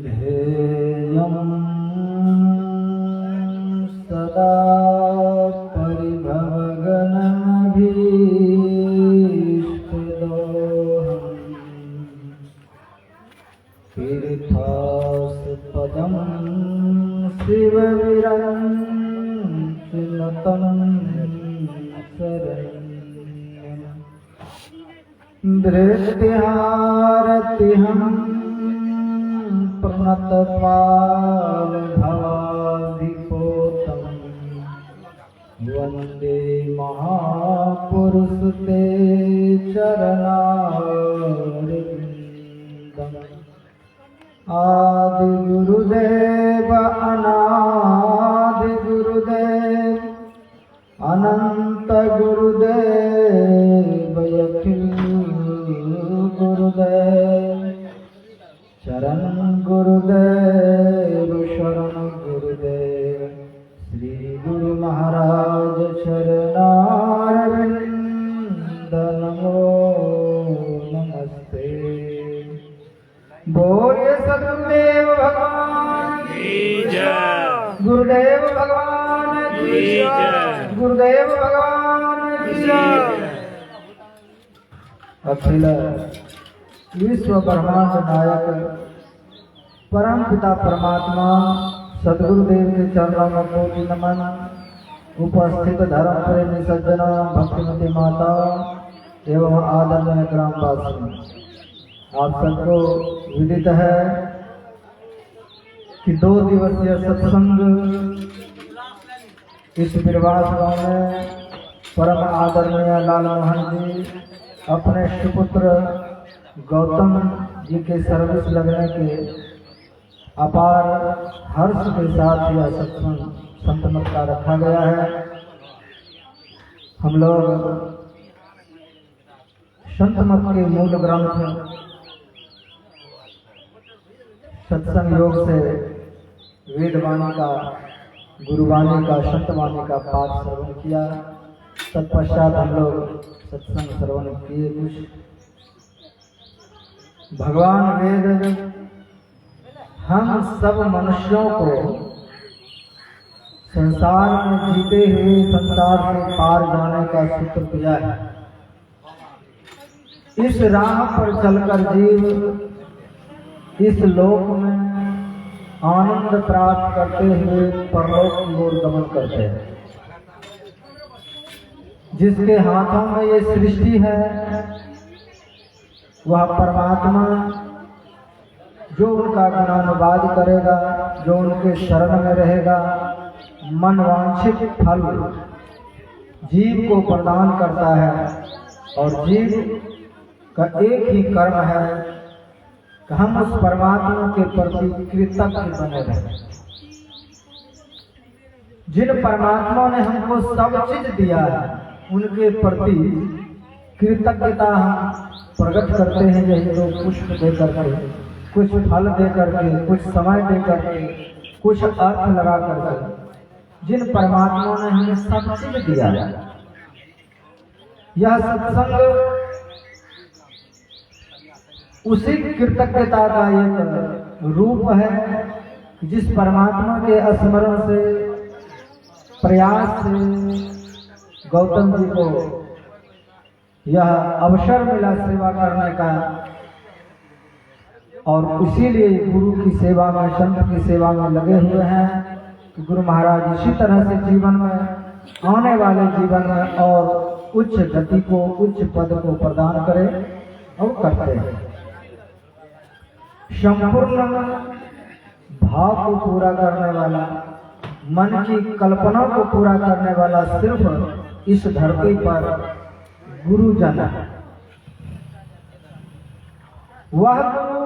ध्येयं सदा परिभवगणभीष्टदोहम् तीर्थास्पदं शिवविरञ्चिनुतं शरण्यम् धृतिहारतिहं प्रणतपालभवाधिपोतं वन्दे महापुरुषते चरणारविन्दम् आदिगुरुदेव अनादिगुरुदेव अनंत गुरुदेव अखिल गुरुदेव शरण गुरुदेव शरण गुरुदेव श्री गुरु महाराज चरणारविंद नमो नमस्ते। बोलिए सदगुरुदेव भगवान की जय, गुरुदेव भगवान की जय, गुरुदेव भगवान की जय। अखिल विश्व ब्रह्मांड नायक परम पिता परमात्मा सदगुरुदेव के चरणों में कोटि नमन। उपस्थित धर्म प्रेमी सज्जना, भक्तिमती माता एवं आदरणीय ग्रामवासी, आप सबको विदित है कि 2 दिवसीय सत्संग इस बिरवास गांव में परम आदरणीय लाल मोहन जी अपने सुपुत्र गौतम जी के सर्विस लगने के अपार हर्ष के साथ यह सत्संग संत मत का रखा गया है। हम लोग संत मत के मूल ग्रंथ सत्संग योग से वेदवाणी का, गुरुवाणी का, संतवाणी का पाठ श्रवण किया। तत्पश्चात हम लोग सत्संग श्रवण किए। कुछ भगवान वेद हम सब मनुष्यों को संसार में जीते हुए संसार से पार जाने का सूत्र दिया है। इस राह पर चलकर जीव इस लोक में आनंद प्राप्त करते हुए परलोक की ओर गमन करते हैं। जिसके हाथों में ये सृष्टि है वह परमात्मा जो उनका गुणानुवाद करेगा, जो उनके शरण में रहेगा, मनवांछित फल जीव को प्रदान करता है। और जीव का एक ही कर्म है कि हम उस परमात्मा के प्रति कृतज्ञ बने रहें। जिन परमात्मा ने हमको सब चीज दिया है उनके प्रति कृतज्ञता हम प्रकट करते हैं। यही लोग पुष्प दे करके, कुछ फल दे करके, कुछ समय दे करके, कुछ अर्थ लगा करके, जिन परमात्मा ने हमें सब चीज दिया है। यह सत्संग उसी कृतज्ञता का एक रूप है जिस परमात्मा के स्मरण से, प्रयास से गौतम जी को यह अवसर मिला सेवा करने का। और इसीलिए गुरु की सेवा में, संत की सेवा में लगे हुए हैं कि गुरु महाराज इसी तरह से जीवन में, आने वाले जीवन में और उच्च गति को, उच्च पद को प्रदान करें और करते हैं। संपूर्ण भाव को पूरा करने वाला, मन की कल्पना को पूरा करने वाला सिर्फ इस धरती पर गुरुजन है। वह गुरु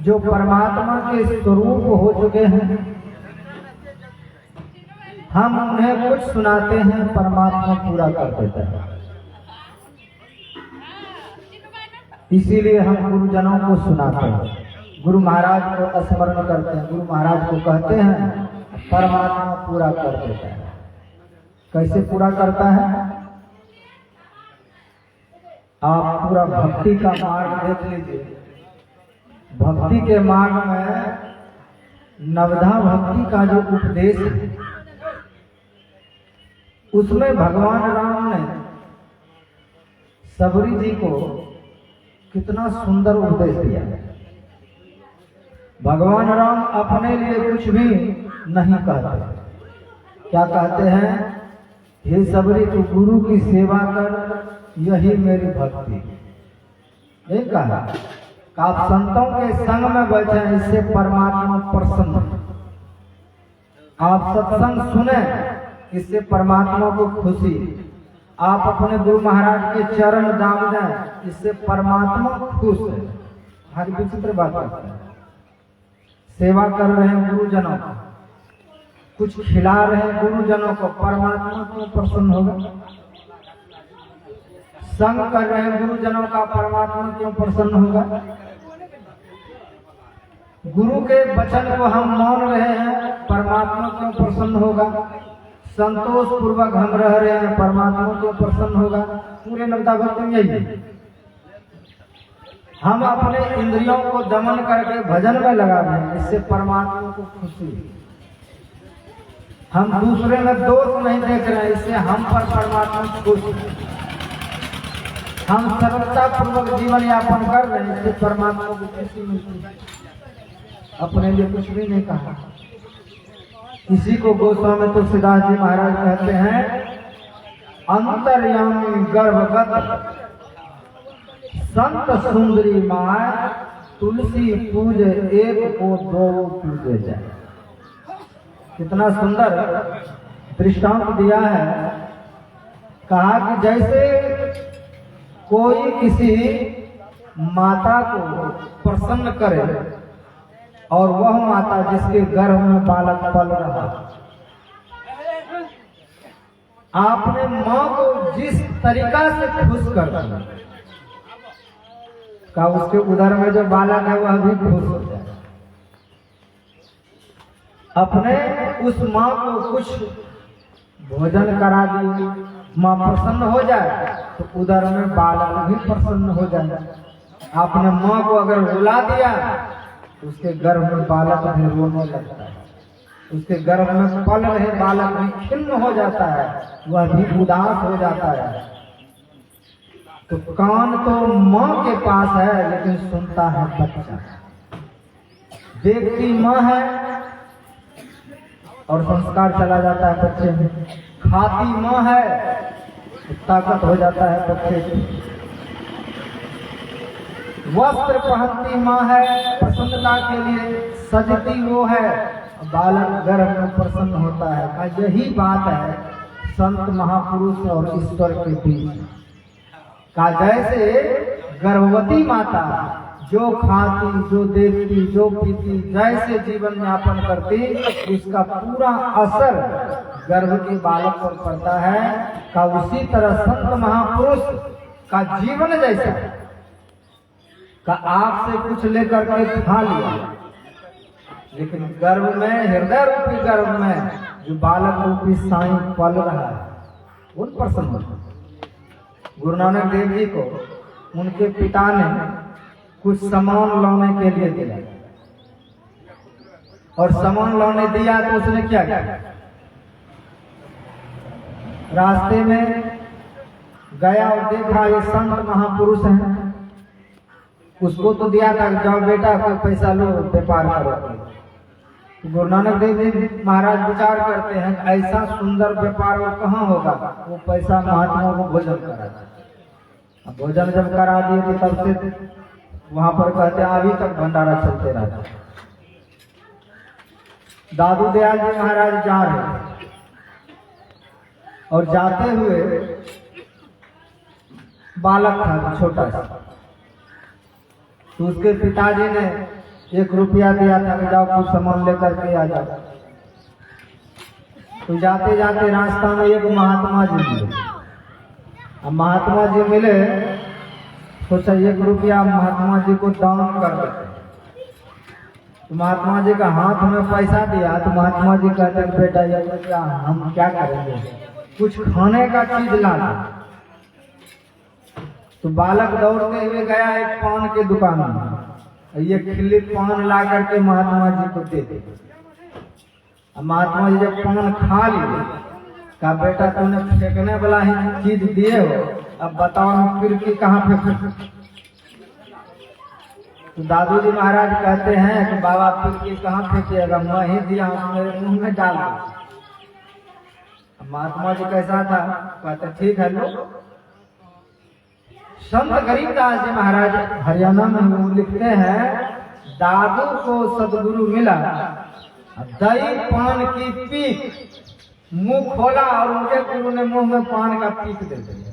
जो परमात्मा के स्वरूप हो चुके हैं, हम उन्हें कुछ सुनाते हैं, परमात्मा पूरा कर देता है। इसीलिए हम गुरुजनों को सुनाते हैं, गुरु महाराज को स्मरण करते हैं, गुरु महाराज को कहते हैं, परमात्मा पूरा कर देता है। कैसे पूरा करता है? आप पूरा भक्ति का मार्ग देख लीजिए। भक्ति के मार्ग में नवधा भक्ति का जो उपदेश है, उसमें भगवान राम ने सबरी जी को कितना सुंदर उपदेश दिया। भगवान राम अपने लिए कुछ भी नहीं कहते। क्या कहते हैं? हे सबरी, तू गुरु की सेवा कर, यही मेरी भक्ति। ये कहा आप संतों के संग में बैठे, इससे परमात्मा प्रसन्न। आप सत्संग सुने, इससे परमात्मा को खुशी। आप अपने गुरु महाराज के चरण दाम दें, इससे परमात्मा खुश है। हर विचित्र बात है। सेवा कर रहे हैं गुरुजनों को, कुछ खिला रहे हैं गुरुजनों को, परमात्मा क्यों प्रसन्न होगा? संग कर रहे हैं गुरुजनों का, परमात्मा क्यों प्रसन्न होगा? गुरु के वचन को हम मान रहे हैं, परमात्मा क्यों प्रसन्न होगा? संतोष पूर्वक हम रह रहे हैं, परमात्मा क्यों प्रसन्न होगा? पूरे नवधा भक्ति में यही है। हम अपने इंद्रियों को दमन करके भजन में लगा रहे हैं, इससे परमात्मा को खुशी। हम दूसरे में दोष नहीं देख रहे हैं, इससे हम पर परमात्मा खुश है। हम सरलता पूर्वक जीवन यापन कर रहे हैं, इससे परमात्मा को खुशी मिलती है। अपने लिए कुछ भी नहीं कहा। इसी को गोस्वामी तुलसीदास जी महाराज कहते हैं, अंतर्यामी गर्भगत संत सुंदरी माय, तुलसी पूजे एक को दो पूजे जाए। कितना सुंदर दृष्टांत दिया है। कहा कि जैसे कोई किसी माता को प्रसन्न करे और वह माता जिसके गर्भ में बालक पल रहा, आपने माँ को जिस तरीका से खुश कर दिया, का उसके उदर में जो बालक है वह भी खुश हो जाए। अपने उस माँ को कुछ भोजन करा दी, माँ प्रसन्न हो जाए तो उदर में बालक भी प्रसन्न हो जाए। आपने माँ को अगर रुला दिया तो उसके गर्भ में बालक भी रोने लगता है, उसके गर्भ में पल रहे बालक भी खिन्न हो जाता है, वह भी उदास हो जाता है। तो कान तो माँ के पास है, लेकिन सुनता है बच्चा। देखती माँ है और संस्कार चला जाता है बच्चे में। खाती माँ है तो ताकत हो जाता है बच्चे की। वस्त्र पहनती माँ है, प्रसन्नता के लिए सजती वो है, बालक गर्भ में प्रसन्न होता है। यही बात है संत महापुरुष और ईश्वर के बीच का। जैसे गर्भवती माता जो खाती, जो देखती, जो पीती, जैसे जीवन यापन करती, उसका पूरा असर गर्भ के बालक पर पड़ता है। का उसी तरह संत महापुरुष का जीवन जैसा का आपसे कुछ लेकर के खा लिया, लेकिन गर्भ में, हृदय रूपी गर्भ में जो बालक रूपी साईं पल रहा है, वो प्रसन्न होता है। गुरु नानक देव जी को उनके पिता ने कुछ सामान लाने के लिए दिया, और सामान लाने दिया तो उसने क्या किया? रास्ते में गया और देखा ये संत महापुरुष हैं, उसको तो दिया था जाओ बेटा कोई पैसा लो व्यापार करो। तो गुरु नानक देव जी महाराज विचार करते हैं ऐसा सुंदर व्यापार वो कहाँ होगा? वो पैसा महात्माओं को भोजन करा था। भोजन जब करा दिए तो तब से वहां पर कहते हैं अभी तक भंडारा चलते रहता। दादू दयाल जी महाराज जा रहे और जाते हुए बालक था छोटा सा, तो उसके पिताजी ने 1 रुपया दिया था कि जाओ कुछ सामान लेकर के आ जाओ। तो जाते जाते रास्ता में एक महात्मा जी मिले। अब महात्मा जी मिले, सोचा 1 रुपया महात्मा जी को दान कर देते। तो महात्मा जी का हाथ में पैसा दिया, तो महात्मा जी कहते हैं बेटा ये रुपया हम क्या करेंगे, कुछ खाने का चीज ला दो। तो बालक दौड़ते हुए गया एक पान की दुकान में, ये खिल्ली पान ला करके महात्मा जी को दे दे। महात्मा जी जब पान खा लिए, कहा बेटा तुमने फेंकने वाला ही चीज दिए हो, अब बताओ फिर की कहाँ फेंक। तो दादू जी महाराज कहते हैं कि बाबा फिर की कहाँ फेंकिएगा, मैं ही दिया हूँ, मेरे मुंह में डाल दो। महात्मा जी कैसा था, कहते ठीक है लो। संत गरीबदास जी महाराज हरियाणा में वो लिखते हैं, दादू को सदगुरु मिला, दही पान की पीक, मुंह खोला और उनके गुरु ने मुंह में पान का पीक दे दिया।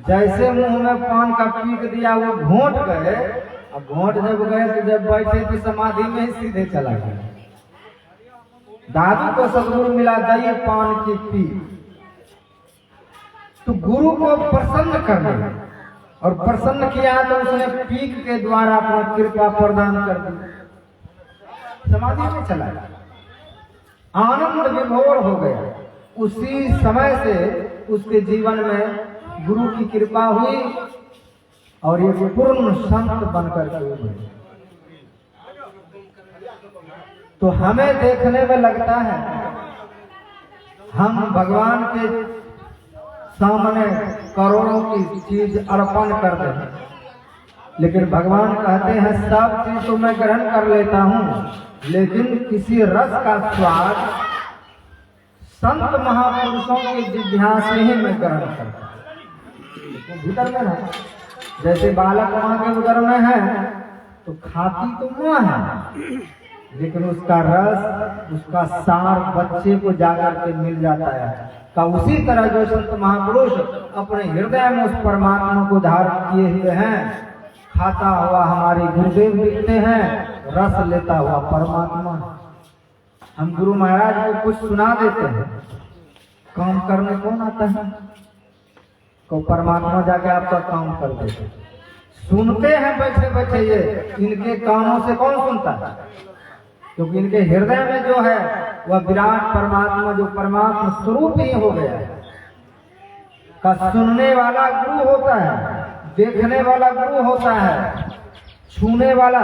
जैसे मुंह में पान का पीक दिया वो घोंट गए। अब घोंट जब गए तो जब बैठे थे समाधि में ही सीधे चला गया। दादू को सदगुरु मिला, दही पान की पीक। तो गुरु को प्रसन्न कर दिया और प्रसन्न किया तो उसने पीक के द्वारा अपना कृपा प्रदान कर दी, समाधि में चला गया, आनंद विभोर हो गया। उसी समय से उसके जीवन में गुरु की कृपा हुई और ये पूर्ण संत बनकर के उभरे। तो हमें देखने में लगता है हम भगवान के सामने करोड़ों की चीज अर्पण कर दें, लेकिन भगवान कहते हैं सब चीज तो मैं ग्रहण कर लेता हूँ, लेकिन किसी रस का स्वाद संत महापुरुषों की जिज्ञासा से ही मैं ग्रहण करता हूँ। तो भीतर में है, जैसे बालक माँ के उदर में है तो खाती तो माँ है, लेकिन उसका रस, उसका सार बच्चे को जाकर के मिल जाता है। का उसी तरह जो संत महापुरुष अपने हृदय में उस परमात्मा को धारण किए हुए हैं, खाता हुआ हमारे गुरुदेव दिखते हैं, रस लेता हुआ परमात्मा। हम गुरु महाराज को कुछ सुना देते हैं, काम करने कौन आता है? तो परमात्मा जाके आपका काम कर देते। सुनते हैं बैठे बैठे, ये इनके कानों से कौन सुनता है? क्योंकि इनके हृदय में जो है वह विराट परमात्मा, जो परमात्मा स्वरूप ही हो गया है। का सुनने वाला गुरु होता है, देखने वाला गुरु होता है, छूने वाला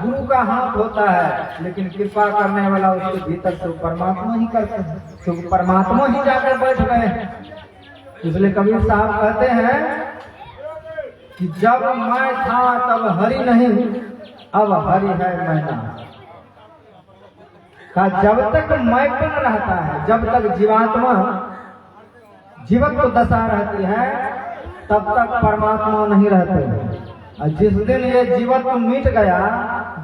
गुरु का हाथ होता है, लेकिन कृपा करने वाला उसके भीतर से परमात्मा ही करते हैं, क्योंकि परमात्मा ही जाकर बैठ गए हैं। इसलिए कबीर साहब कहते हैं कि जब मैं था तब हरि नहीं, अब हरि है मैं ना। का जब तक मैंपन रहता है, जब तक जीवात्मा जीवत्व दशा रहती है, तब तक परमात्मा नहीं रहते। और जिस दिन ये जीवत्व मिट गया,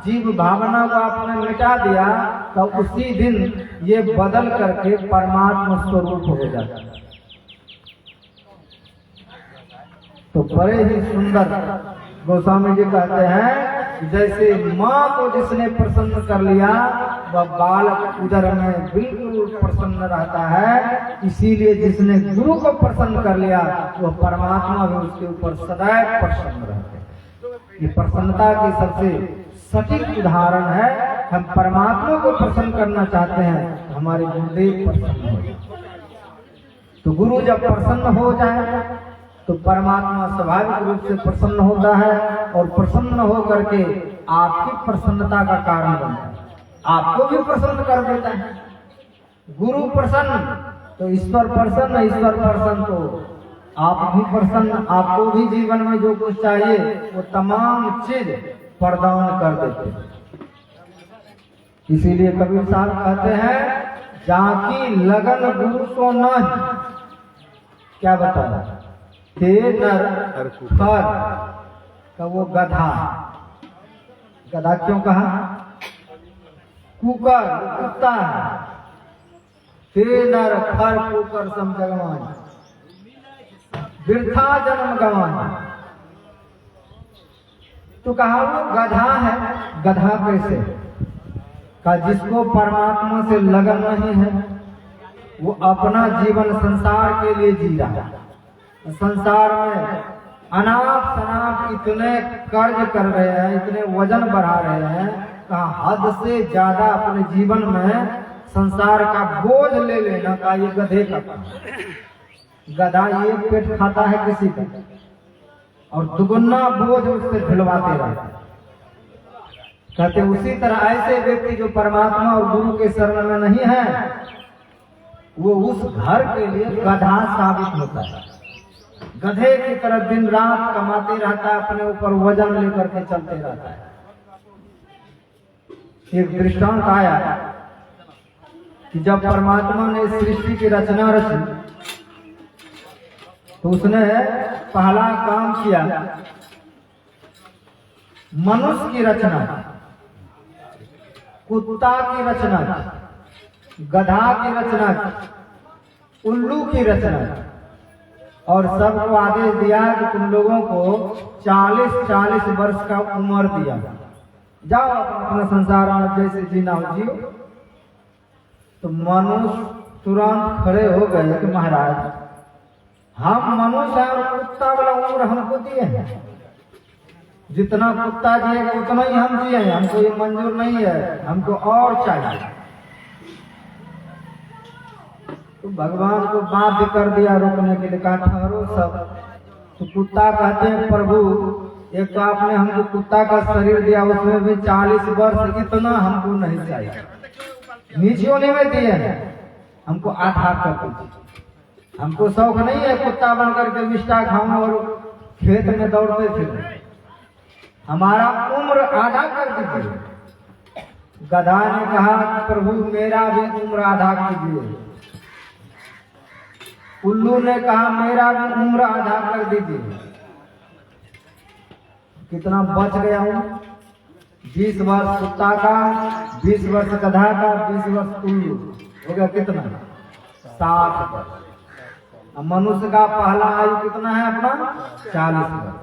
जीव भावना को आपने मिटा दिया, तो उसी दिन ये बदल करके परमात्मा स्वरूप हो जाता है। तो बड़े ही सुंदर गोस्वामी जी कहते हैं, जैसे माँ को जिसने प्रसन्न कर लिया, वह बालक उदर में बिल्कुल प्रसन्न रहता है। इसीलिए जिसने गुरु को प्रसन्न कर लिया, वह परमात्मा भी उसके ऊपर सदैव प्रसन्न रहते हैं। ये प्रसन्नता की सबसे सटीक उदाहरण है। हम परमात्मा को प्रसन्न करना चाहते हैं, हमारे गुरुदेव प्रसन्न हो जाए। तो गुरु जब प्रसन्न हो जाए तो परमात्मा स्वाभाविक रूप से प्रसन्न होता है, और प्रसन्न हो करके आपकी प्रसन्नता का कारण बनता है, आपको भी प्रसन्न कर देता है। गुरु प्रसन्न तो ईश्वर प्रसन्न, ईश्वर प्रसन्न तो आप भी प्रसन्न। आपको भी जीवन में जो कुछ चाहिए वो तमाम चीज प्रदान कर देते हैं। इसीलिए कबीर साहब कहते हैं, जाकी लगन गुरु को नहीं, क्या बताया, ते नर खर का वो गधा। गधा क्यों कहा? कुकर, कुत्ता है। ते नर खर कुकर सम जगवान, वृथा जन्म गवान। तो कहा वो गधा है। गधा कैसे? का जिसको परमात्मा से लगन नहीं है, वो अपना जीवन संसार के लिए जी रहा है। संसार में अनाप शनाप इतने कर्ज कर रहे हैं, इतने वजन बढ़ा रहे हैं, कहा हद से ज्यादा अपने जीवन में संसार का बोझ ले लेना का ये गधे का काम। गधा ये पेट खाता है किसी का, और दुगुना बोझ उससे ढुलवाते रहते। कहते उसी तरह ऐसे व्यक्ति जो परमात्मा और गुरु के शरण में नहीं है, वो उस घर के लिए गधा साबित होता है। गधे की तरह दिन रात कमाते रहता है, अपने ऊपर वजन लेकर के चलते रहता है। एक दृष्टांत आया कि जब परमात्मा ने सृष्टि की रचना रची तो उसने पहला काम किया मनुष्य की रचना, कुत्ता की रचना, गधा की रचना, उल्लू की रचना, और सबको आदेश दिया कि तुम लोगों को 40-40 वर्ष का उम्र दिया, जाओ अपना संसार में जैसे जीना हो जियो। तो मनुष्य तुरंत खड़े हो गए कि महाराज हम मनुष्य हैं और कुत्ता वाला उम्र हमको दिए हैं, जितना कुत्ता जिएगा उतना ही हम जिए हैं, हमको ये मंजूर नहीं है, हमको और चाहिए। तो भगवान को बाध्य कर दिया रोकने के लिए, कहा ठहरो सब। तो कुत्ता कहते हैं प्रभु एक तो आपने हमको कुत्ता का शरीर दिया, उसमें भी 40 वर्ष, इतना हमको नहीं चाहिए, नीचे होने में दिए हैं, हमको आधा कर दीजिए। हमको शौक नहीं है कुत्ता बन करके मिष्टा खाऊं और खेत में दौड़ते फिर, हमारा उम्र आधा कर दीजिए। गधा ने कहा प्रभु मेरा भी उम्र आधा कीजिए। उल्लू ने कहा मेरा भी उम्र आधा कर दीजिए। कितना बच गया हूं? 20 वर्ष कुत्ता का, 20 वर्ष गधा का, 20 वर्ष उल्लू, हो गया कितना? 60 वर्ष। मनुष्य का पहला आयु कितना है अपना? 40 वर्ष।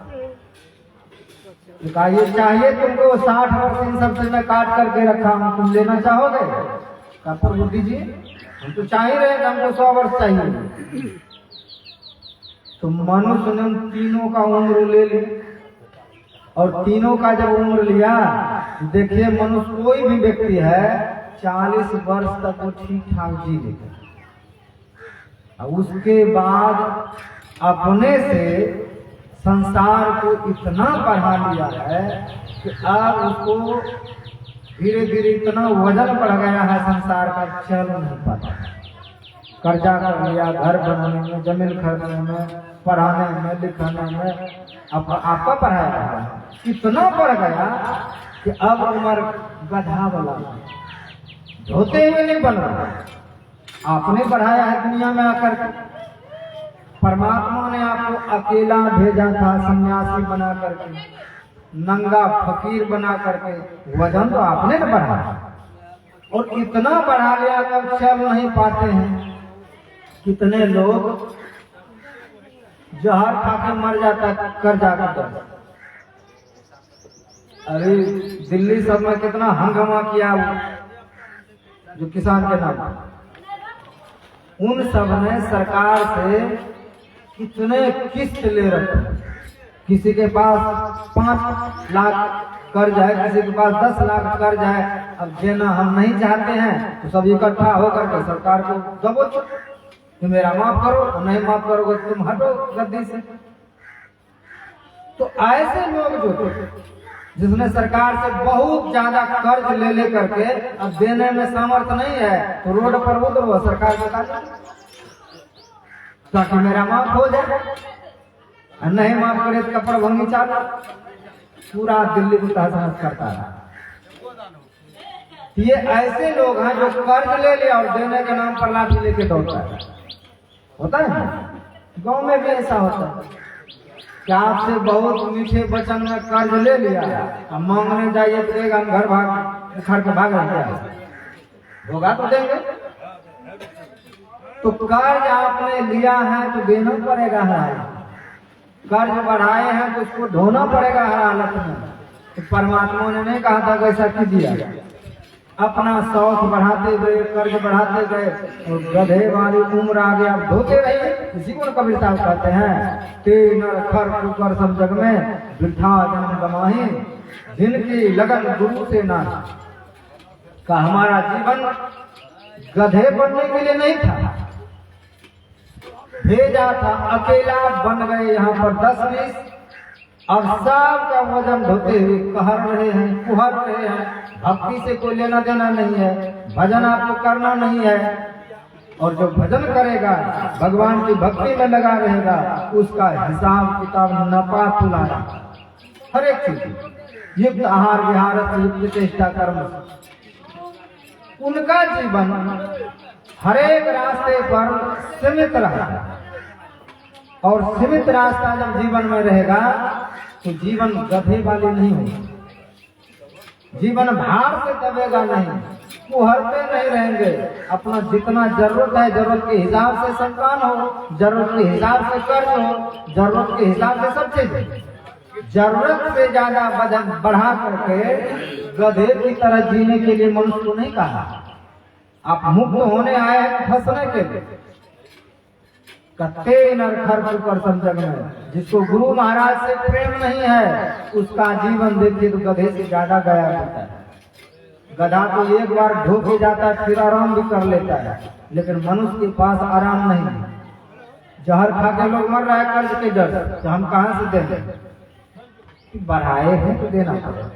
तो ये चाहिए तुमको 60 वर्ष इन सबसे मैं काट करके रखा हूं, तुम लेना चाहोगे? का प्रभु दीजिए, हम तो चाह ही रहे हैं, हमको 100 वर्ष चाहिए। तो मनुष्य ने उन तीनों का उम्र ले ली, और तीनों का जब उम्र लिया, देखिए मनुष्य कोई भी व्यक्ति है 40 वर्ष तक वो ठीक ठाक जी लेगा। उसके बाद अपने से संसार को इतना बढ़ा लिया है कि अब उसको धीरे धीरे इतना वजन बढ़ गया है संसार का, चल नहीं पाता। कर्जा कर लिया, घर बनाने में, जमीन खरीदने में, पढ़ाने में, लिखाने में, आपका पढ़ाया इतना बढ़ गया कि अब उम्र गधा वाला, धोते हुए नहीं बन रहा। आपने बढ़ाया है दुनिया में आकर, परमात्मा ने आपको अकेला भेजा था, सन्यासी बना करके, नंगा फकीर बना करके, वजन तो आपने न बढ़ाया, और इतना बढ़ा लिया कि अब चल नहीं पाते हैं। कितने लोग जहर खा के मर जाता कर जाता। अरे दिल्ली सब में कितना हंगामा किया जो किसान के नाम, उन सब ने सरकार से कितने किस्त ले रखे। किसी के पास 5 लाख कर्ज है, किसी के पास 10 लाख कर्ज है। अब देना हम नहीं चाहते हैं तो सब इकट्ठा होकर के सरकार को दबोचो कि मेरा माफ करो, नहीं माफ करोगे तुम हटो गद्दी से। तो ऐसे लोग जो जिसने सरकार से बहुत ज्यादा कर्ज ले करके अब देने में सामर्थ्य नहीं है, तो रोड पर उतरो, सरकार को ताकि मेरा माफ हो जाए, नहीं माफ करे तो कपड़ भंगी चालू, पूरा दिल्ली को तहस करता है। ये ऐसे लोग हैं जो कर्ज ले लिया और देने के नाम पर लाठी लेके दौड़ता है। होता है गांव में भी ऐसा होता है कि आपसे बहुत मीठे वचन में कर्ज ले लिया, अब मांगने जाइए तो एक घर के भाग होगा तो देंगे। तो कर्ज आपने लिया है तो देना पड़ेगा हर, कर्ज बढ़ाए हैं तो उसको ढोना पड़ेगा हर हालत में। तो परमात्मा ने नहीं कहा था कैसा कीजिए, अपना शौक बढ़ाते गए, कर्ज बढ़ाते गए, और गधे वाली उम्र आ गया, धोते रहिए। इसी को कबीर साहब कहते हैं, तीन खर कुकर सब जग में वृथा जन्म गमाही, जिनकी लगन गुरु से ना। का हमारा जीवन गधे बनने के लिए नहीं था, भेजा था, अकेला बन गए यहाँ पर 10-20, और सबका वजन ढोते हुए कहर रहे हैं, कुहर रहे हैं। भक्ति से कोई लेना देना नहीं है, भजन आपको करना नहीं है। और जो भजन करेगा, भगवान की भक्ति में लगा रहेगा, उसका हिसाब किताब नपा तुलाना, हर एक चीज युक्त आहार विहार युक्त चेष्टा कर्म, उनका जीवन हर एक रास्ते पर सीमित रहा। और सीमित रास्ता जब जीवन में रहेगा तो जीवन गधे वाले नहीं होगा, जीवन भार से दबेगा नहीं, कुहरते नहीं रहेंगे। अपना जितना जरूरत है जरूरत के हिसाब से संतान हो, जरूरत के हिसाब से कर्ज हो, जरूरत के हिसाब से सब चीज। जरूरत से ज्यादा बढ़ा करके गधे की तरह जीने के लिए मनुष्य को नहीं कहा। आप मुक्त होने आए हैं फंसने के लिए। कत्ते नर खर्च कर संजग में, जिसको गुरु महाराज से प्रेम नहीं है उसका जीवन देखिए तो गधे से ज्यादा गया होता है। गधा तो एक बार ढो के जाता है फिर आराम भी कर लेता है, लेकिन मनुष्य के पास आराम नहीं है। जहर खा के लोग मर रहा है कर्ज के डर, तो हम कहां से देंगे? बढ़ाए हैं तो देना पड़ेगा।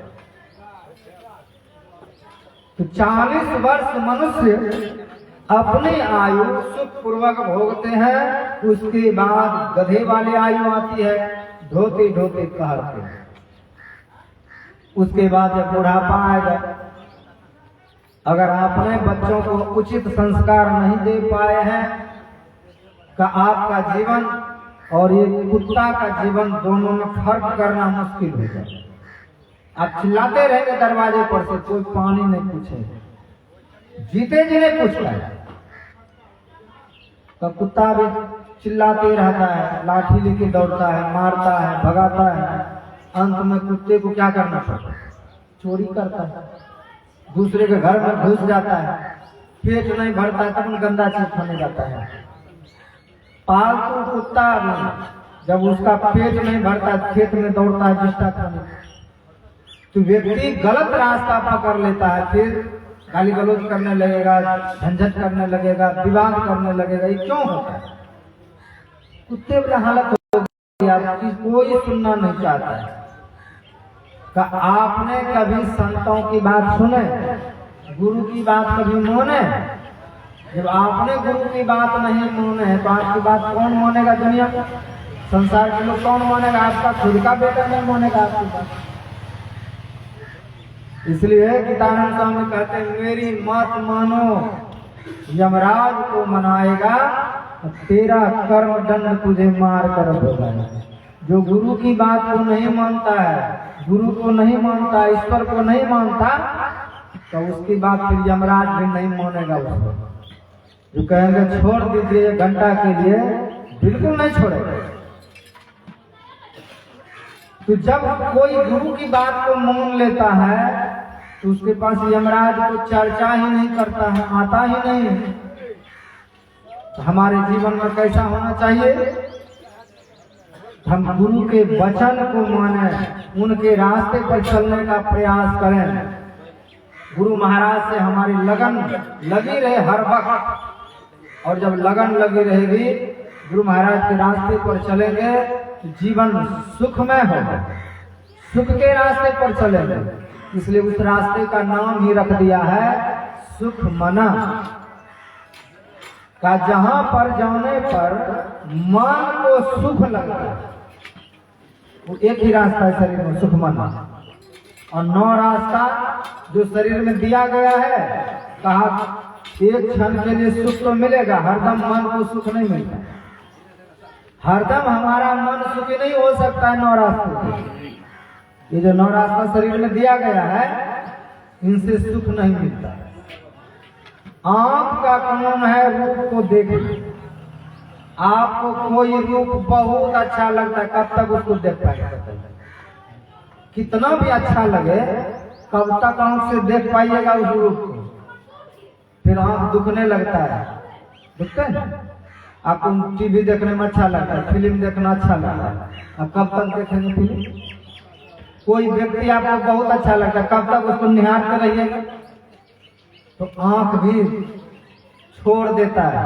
तो 40 वर्ष मनुष्य अपनी आयु सुख पूर्वक भोगते हैं, उसके बाद गधे वाली आयु आती है, ढोते ढोते कहते हैं। उसके बाद जब बुढ़ापा आएगा, अगर आपने बच्चों को उचित संस्कार नहीं दे पाए हैं तो आपका जीवन और ये कुत्ता का जीवन दोनों में फर्क करना मुश्किल हो जाए। आप चिल्लाते रहेंगे दरवाजे पर से, कोई पानी नहीं पूछेगा, जीते जी नहीं पूछता है। तो कुत्ता भी चिल्लाते रहता है, लाठी लेके दौड़ता है, मारता है, भगाता है। अंत में कुत्ते को क्या करना पड़ता है? चोरी करता है, दूसरे के घर में घुस जाता है, पेट नहीं भरता है तब गंदा चीज खाने जाता है। पालतू कुत्ता जब उसका पेट नहीं भरता खेत में दौड़ता है जिसका खाने, तो व्यक्ति गलत रास्ता पकड़ लेता है, फिर गाली गलौज करने लगेगा, झंझट करने लगेगा, विवाद करने लगेगा। ये क्यों होता है? कुत्ते वाला हालत हो गया, कोई सुनना नहीं चाहता है। आपने कभी संतों की बात सुने, गुरु की बात कभी माने? जब आपने गुरु की बात नहीं माने है तो आपकी बात कौन मानेगा? दुनिया में संसार के लोग कौन मानेगा? आपका खुद का बेटा नहीं मानेगा आपकी बात। इसलिए गीतानंद स्वामी कहते हैं, मेरी मत मानो, यमराज को मनाएगा, तेरा कर्म दंड तुझे मार कर देगा। जो गुरु की बात को नहीं मानता है, गुरु को नहीं मानता, ईश्वर को नहीं मानता, तो उसकी बात फिर यमराज भी नहीं मानेगा उसको। जो कहेंगे छोड़ दीजिए घंटा के लिए, बिल्कुल नहीं छोड़ेगा। तो जब कोई गुरु की बात को मान लेता है तो उसके पास यमराज को चर्चा ही नहीं करता है, आता ही नहीं। तो हमारे जीवन में कैसा होना चाहिए? हम गुरु के वचन को माने, उनके रास्ते पर चलने का प्रयास करें। गुरु महाराज से हमारी लगन लगी रहे हर वक्त, और जब लगन लगी रहेगी गुरु महाराज के रास्ते पर चलेंगे तो जीवन सुखमय होगा, सुख के रास्ते पर चलेंगे। इसलिए उस रास्ते का नाम ही रख दिया है सुख मना का, जहां पर जाने पर मन को सुख लगता है। वो एक ही रास्ता है शरीर में, सुख मना। और 9 रास्ता जो शरीर में दिया गया है, कहा एक क्षण के लिए सुख तो मिलेगा, हरदम मन को सुख नहीं मिलता। हरदम हमारा मन सुखी नहीं हो सकता है 9 रास्ते। ये जो 9 रास्ता शरीर में दिया गया है, इनसे सुख नहीं मिलता। आंख का काम है रूप को देखना। आपको कोई रूप बहुत अच्छा लगता है, कब तक उसको देख पाएगा? कितना भी अच्छा लगे, कब तक आंख से देख पाइएगा उस रूप को? फिर आंख दुखने लगता है, दुखते हैं। आपको टीवी देखने में अच्छा लगता है, फिल्म देखना अच्छा लगता है, अब कब तक देखेंगे फिल्म? कोई व्यक्ति आपको बहुत अच्छा लगता है, कब तक उसको निहारते रहिएगा? तो आंख भी छोड़ देता है।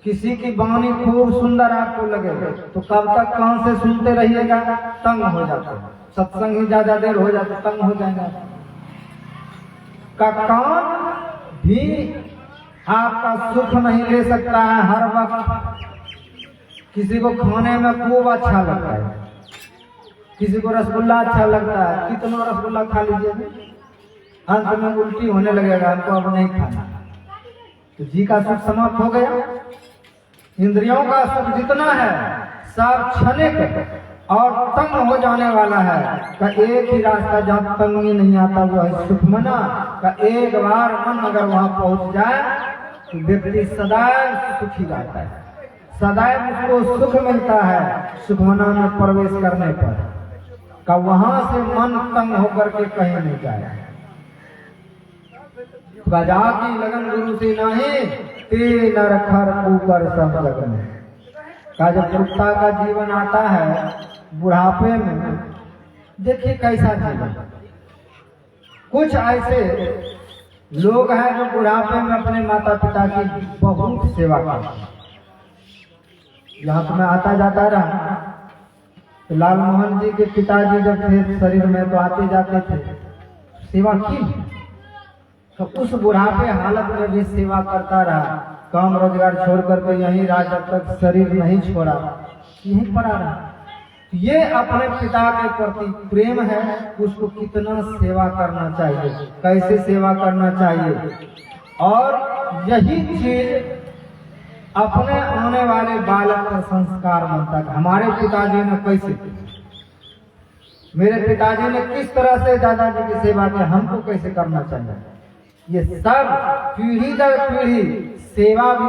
किसी की वाणी खूब सुंदर आपको लगे तो कब तक कान से सुनते रहिएगा, तंग हो जाते हैं। सत्संग ही ज्यादा देर हो जाते तंग हो जाएगा। का कान भी आपका सुख नहीं ले सकता है हर वक्त। किसी को खाने में खूब अच्छा लगता है, किसी को रसगुल्ला अच्छा लगता है, कितना रसगुल्ला खा लीजिए, अंत में उल्टी होने लगेगा, हमको अब नहीं खाना। तो जी का सुख समाप्त हो गया। इंद्रियों का सुख जितना है सब क्षणिक और तंग हो जाने वाला है। का एक ही रास्ता जहाँ तंगी नहीं आता वो है सुखमना। का एक बार मन अगर वहां पहुंच जाए तो व्यक्ति सदैव सुखी रहता है, सदैव उसको सुख मिलता है। सुखमना में प्रवेश करने पर का वहां से मन तंग होकर के कहीं नहीं जाए। गजा की लगन गुरु से नहीं, ते नर खर ऊपर सब लगन। का जब कुत्ता का जीवन आता है बुढ़ापे में, देखिए कैसा जीवन। कुछ ऐसे लोग हैं जो बुढ़ापे में अपने माता पिता की बहुत सेवा करते हैं। यहाँ तो मैं आता जाता रहा तो लाल मोहन जी के पिताजी जब थे शरीर में तो आते जाते थे, सेवा की। तो उस बुढ़ापे हालत में भी सेवा करता रहा, काम रोजगार छोड़ करके यहीं रहा जब तक शरीर नहीं छोड़ा, यहीं पर आ रहा। ये अपने पिता के प्रति प्रेम है, उसको कितना सेवा करना चाहिए, कैसे सेवा करना चाहिए। और यही चीज अपने आने वाले बालक पर संस्कार बनता है। हमारे पिताजी ने कैसे, मेरे पिताजी ने किस तरह से दादाजी की सेवा की, हमको कैसे करना चाहिए। ये सब पीढ़ी दर पीढ़ी सेवा भी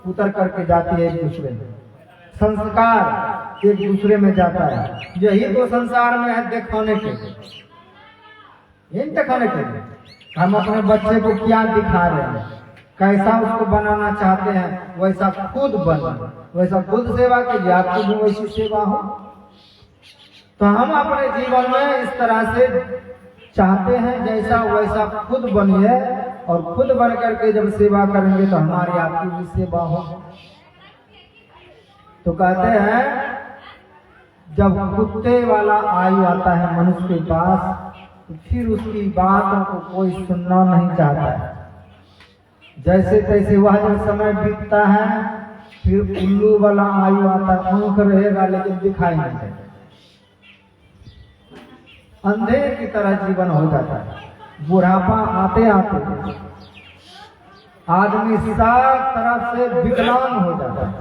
उतर करके जाती है एक दूसरे में, संस्कार एक दूसरे में जाता है। यही तो संसार में है दिखाने के लिए, यही दिखाने के लिए हम अपने बच्चे को क्या दिखा रहे हैं, कैसा उसको बनाना चाहते हैं, वैसा खुद बने, वैसा खुद सेवा कीजिए, आपकी भी वैसी सेवा हो। तो हम अपने जीवन में इस तरह से चाहते हैं जैसा वैसा खुद बनिए, और खुद बन करके जब सेवा करेंगे तो हमारी आपकी भी सेवा हो। तो कहते हैं जब कुत्ते वाला आयु आता है मनुष्य के पास तो फिर उसकी बातों को कोई सुनना नहीं चाहता है। जैसे तैसे वह जब समय बीतता है फिर उल्लू वाला आयु आता है, आंख रहेगा लेकिन दिखाई नहीं देगा, अंधेरे की तरह जीवन हो जाता है। बुढ़ापा आते आते आदमी सब तरफ से विकलांग हो जाता है,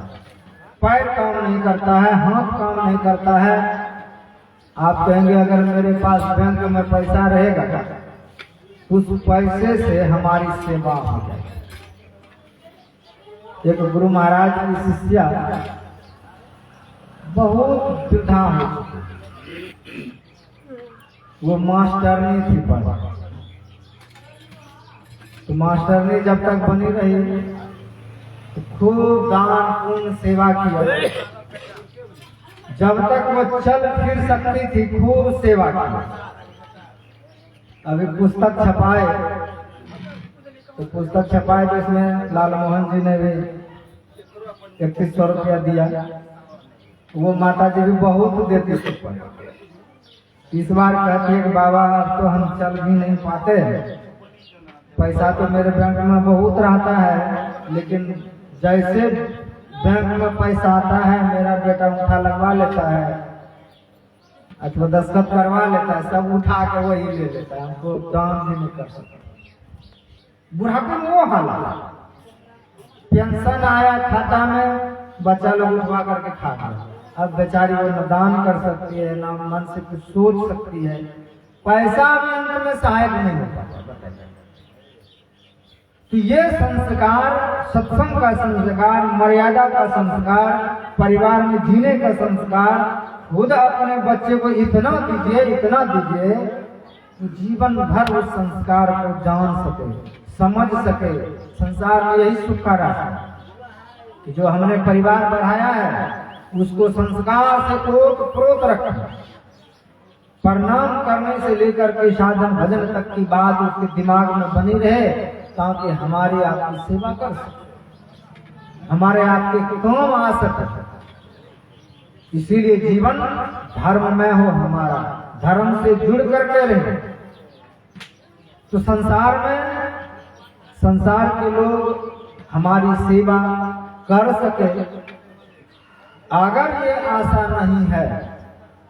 पैर काम नहीं करता है, हाथ काम नहीं करता है। आप कहेंगे अगर मेरे पास बैंक में पैसा रहेगा उस पैसे से हमारी सेवा हो जाएगी। एक गुरु महाराज की शिष्या बहुत वृद्धा हो चुकी, वो मास्टरनी थी पढ़ा, तो मास्टरनी जब तक बनी रही तो खूब दान पुण्य सेवा किया। जब तक वो चल फिर सकती थी खूब सेवा की। अभी पुस्तक छपाए तो पुस्तक छपाए तो इसमें लाल मोहन जी ने भी 3100 रुपया दिया। वो माता जी भी बहुत देती थी। इस बार कहती है कि बाबा अब तो हम चल भी नहीं पाते, पैसा तो मेरे बैंक में बहुत रहता है, लेकिन जैसे बैंक में पैसा आता है मेरा बेटा उठा लगवा लेता है अथवा दस्तखत करवा लेता है, सब उठा के वही ले लेता है, हमको दान भी नहीं कर सकता। बुढ़ापे में वो हाल, पेंशन आया खाता में, बच्चा लोग उठवा करके खा गया। अब बेचारी वो न दान कर सकती है ना मन से कुछ सोच सकती है, पैसा भी अंत में सहायक नहीं हो पाता। तो ये संस्कार, सत्संग का संस्कार, मर्यादा का संस्कार, परिवार में जीने का संस्कार खुद अपने बच्चे को इतना दीजिए कि जीवन भर उस संस्कार को जान सके, समझ सके। संसार में यही सुख का रास्ता कि जो हमने परिवार बढ़ाया है उसको संस्कार से ओत-प्रोत रखें। प्रणाम करने से लेकर के साधन भजन तक की बात उसके दिमाग में बनी रहे ताकि हमारी आपकी सेवा कर सके। हमारे आपके काम आ सके। इसीलिए जीवन धर्म में हो, हमारा धर्म से जुड़ करके रहे। तो संसार के लोग हमारी सेवा कर सके, अगर ये आशा नहीं है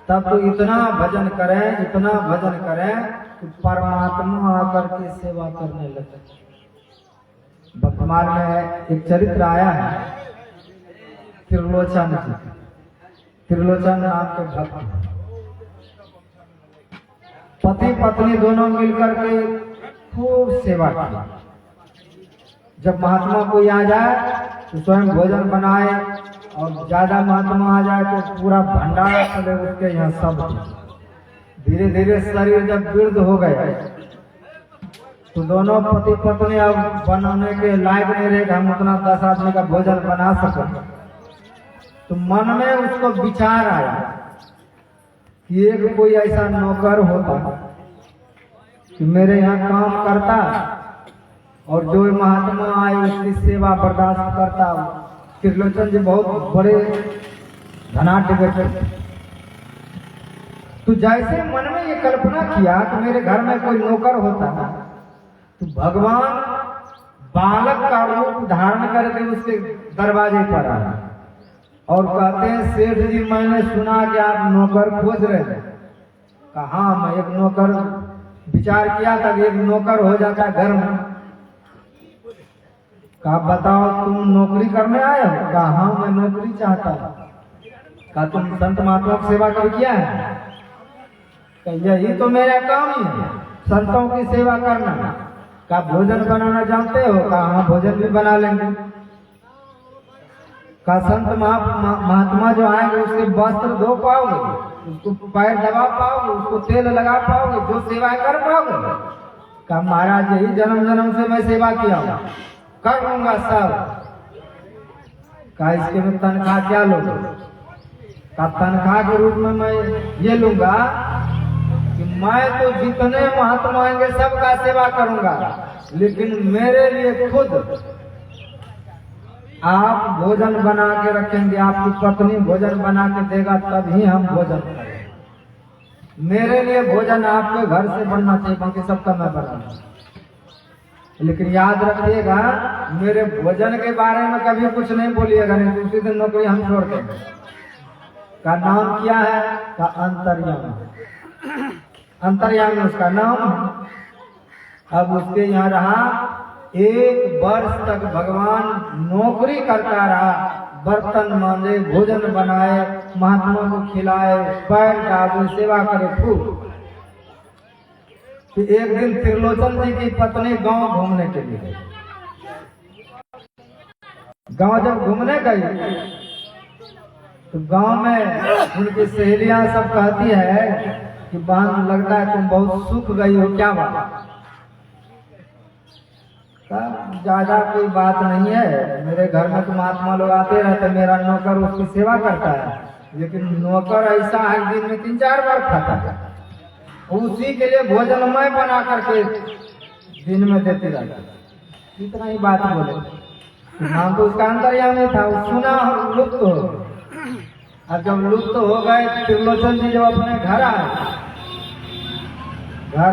तब तो इतना भजन करें कि परमात्मा आकर के सेवा करने लगे। वर्तमान में एक चरित्र आया है, त्रिलोचन नाम के भक्त, पति पत्नी दोनों मिलकर के खूब सेवा की। जब महात्मा कोई आ जाए तो स्वयं भोजन बनाए, और ज्यादा महात्मा आ जाए तो पूरा भंडारा चले उसके यहाँ सब। धीरे धीरे शरीर जब वृद्ध हो गए तो दोनों पति पत्नी अब बनाने के लायक नहीं रहे कि हम उतना 10 आदमी का भोजन बना सकें। तो मन में उसको विचार आया कि एक कोई ऐसा नौकर होता कि मेरे यहाँ काम करता और जो महात्मा आए उसकी सेवा बर्दाश्त करता। त्रिलोचन जी बहुत बड़े धनाढ्य व्यक्ति थे। तो जैसे मन में ये कल्पना किया कि मेरे घर में कोई नौकर होता है, तो भगवान बालक का रूप धारण करके उसके दरवाजे पर आए और कहते हैं, सेठ जी मैंने सुना कि आप नौकर खोज रहे हैं। कहा मैं एक नौकर, विचार किया था कि एक नौकर हो जाता घर में। कहा बताओ तुम नौकरी करने आए हो? कहा हाँ मैं नौकरी चाहता हूँ। कहा तुम संत महात्मा की सेवा कभी किया है? यही तो मेरा काम ही है, संतों की सेवा करना। कहा भोजन बनाना जानते हो? कहा हाँ भोजन भी बना लेंगे। कहा संत महात्मा जो आएंगे उसके वस्त्र धो पाओगे, उसको पैर दबा पाओगे, उसको तेल लगा पाओगे, जो सेवा कर पाओगे? कहा महाराज यही जन्म जन्म से मैं सेवा किया हूँ, कर लूंगा सब। कहा इसके में तनख्वाह क्या लोगे? कहा तनख्वाह के रूप में मैं ये लूंगा कि मैं तो जितने महात्मा आएंगे सबका सेवा करूंगा, लेकिन मेरे लिए खुद आप भोजन बना के रखेंगे, आपकी पत्नी भोजन बना के देगा तभी हम भोजन करेंगे। मेरे लिए भोजन आपके घर से बनना चाहिए, बाकी सबका मैं बनाऊंगा। लेकिन याद रखिएगा मेरे भोजन के बारे में कभी कुछ नहीं बोलिएगा, नहीं दूसरी दिन नौकरी हम छोड़ देंगे। का नाम क्या है? का अंतर्यामी। अंतर्यामी उसका नाम। अब उसके यहाँ रहा 1 वर्ष तक भगवान नौकरी करता रहा, बर्तन मांजे, भोजन बनाए, महात्मा को खिलाए, पैर दाबे, सेवा करे खूब। तो एक दिन त्रिलोचन जी की पत्नी गांव घूमने के लिए गई। गांव जब घूमने गई तो गांव में उनकी सहेलियां सब कहती है कि बहन लगता है तुम बहुत सूख गई हो, क्या बात? ज्यादा कोई बात नहीं है, मेरे घर में तो महात्मा लोग आते रहते, मेरा नौकर उसकी सेवा करता है, लेकिन नौकर ऐसा है दिन में 3-4 बार खाता है, उसी के लिए भोजन मैं बना करके दिन में देती रहता। इतना ही बात बोले। नाम तो उसका अंतर्यामी था, वो सुना लुप्त हो। अब जब लुप्त हो गए त्रिलोचन जी जब अपने घर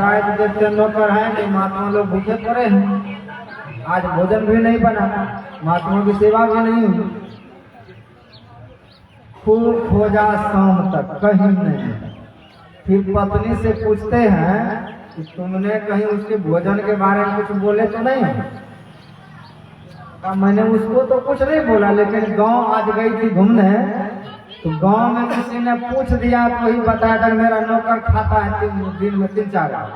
आए तो देखते नौकर है कि महात्मा लोग भूखे पड़े हैं, आज भोजन भी नहीं बना, महात्मा की सेवा भी नहीं हुई। खूब खोजा शाम तक, कहीं नहीं। फिर पत्नी से पूछते हैं कि तुमने कहीं उसके भोजन के बारे में कुछ बोले तो नहीं? मैंने उसको तो कुछ नहीं बोला, लेकिन गांव आज गई थी घूमने तो गांव में किसी ने पूछ दिया तो वही बताया था मेरा नौकर खाता है दिन में 3-4 बार।